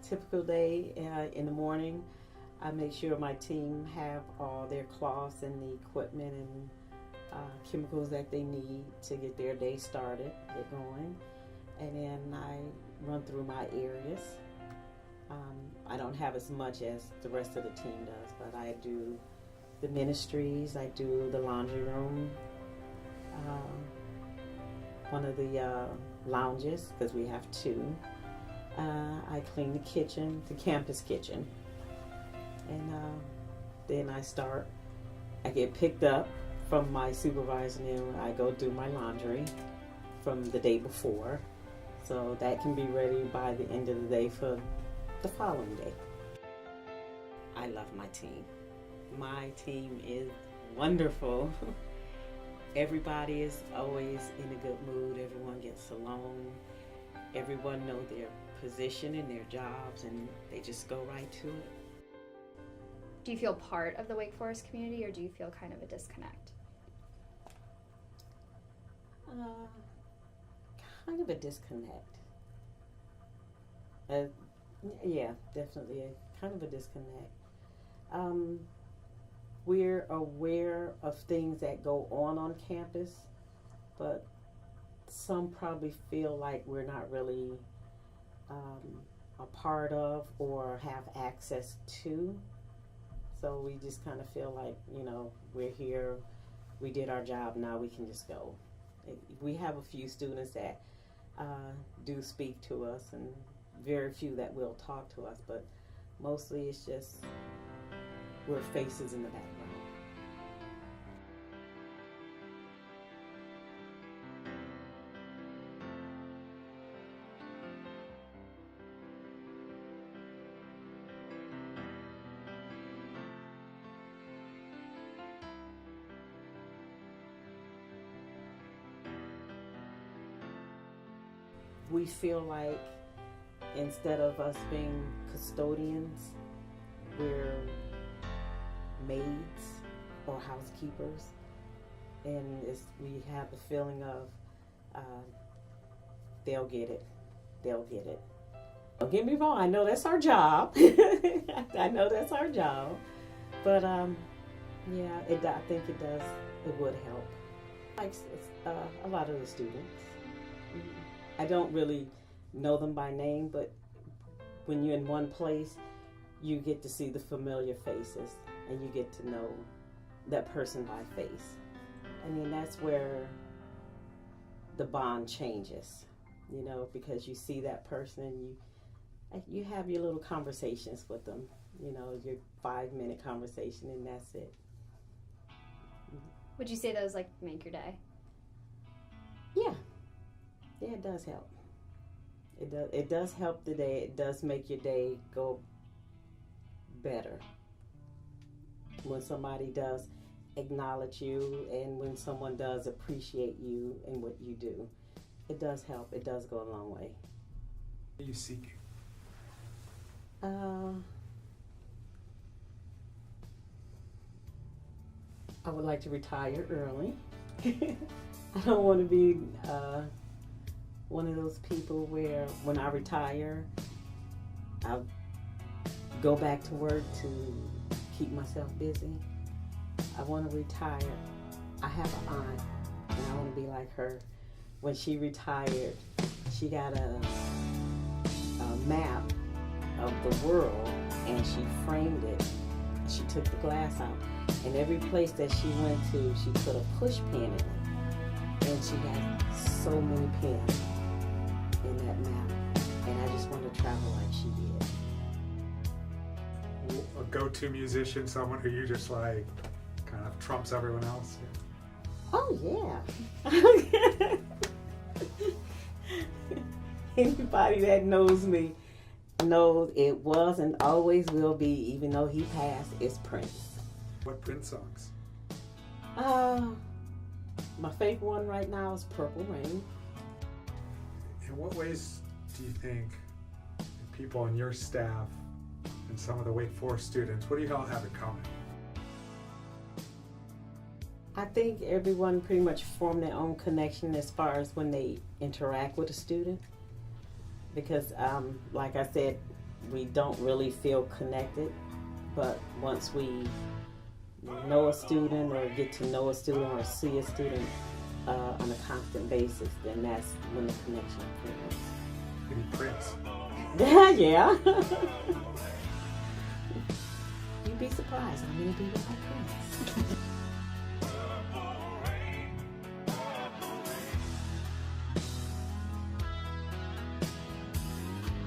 typical day in the morning, I make sure my team have all their cloths and the equipment and chemicals that they need to get their day started, get going. And then I run through my areas. I don't have as much as the rest of the team does, but I do the ministries, I do the laundry room, one of the lounges, because we have two. I clean the kitchen, the campus kitchen. And then I get picked up from my supervisor and I go do my laundry from the day before. So that can be ready by the end of the day for the following day. I love my team. My team is wonderful. Everybody is always in a good mood. Everyone gets along. Everyone knows their position and their jobs, and they just go right to it. Do you feel part of the Wake Forest community, or do you feel kind of a disconnect? Kind of a disconnect. Yeah, definitely kind of a disconnect. We're aware of things that go on campus, but some probably feel like we're not really a part of or have access to. So we just kind of feel like, we're here, we did our job, now we can just go. We have a few students that do speak to us, and very few that will talk to us, but mostly it's just we're faces in the background. We feel like instead of us being custodians, we're maids or housekeepers, and we have the feeling of they'll get it. Don't get me wrong, I know that's our job. I know that's our job, but yeah, I think it would help. Like a lot of the students. I don't really know them by name, but when you're in one place, you get to see the familiar faces, and you get to know that person by face. I mean, that's where the bond changes, because you see that person and you have your little conversations with them, your 5-minute conversation, and that's it. Would you say those make your day? Yeah. Yeah, it does help. It does help the day. It does make your day go better. When somebody does acknowledge you, and when someone does appreciate you and what you do, it does help. It does go a long way. What are you seeking? I would like to retire early. I don't want to be one of those people where when I retire, I'll go back to work to keep myself busy. I want to retire. I have an aunt, and I want to be like her. When she retired, she got a map of the world, and she framed it. She took the glass out, and every place that she went to, she put a push pin in it, and she had so many pins in that map, and I just want to travel like she did. A go-to musician, someone who you just kind of trumps everyone else? Oh yeah. Anybody that knows me knows it was and always will be, even though he passed, is Prince. What Prince songs? My favorite one right now is Purple Rain. In what ways do you think people on your staff and some of the Wake Forest students, what do you all have in common? I think everyone pretty much form their own connection as far as when they interact with a student. Because, like I said, we don't really feel connected. But once we know a student or get to know a student or see a student on a constant basis, then that's when the connection occurs. Maybe Prince. Yeah. You'd be surprised how many people like Prince.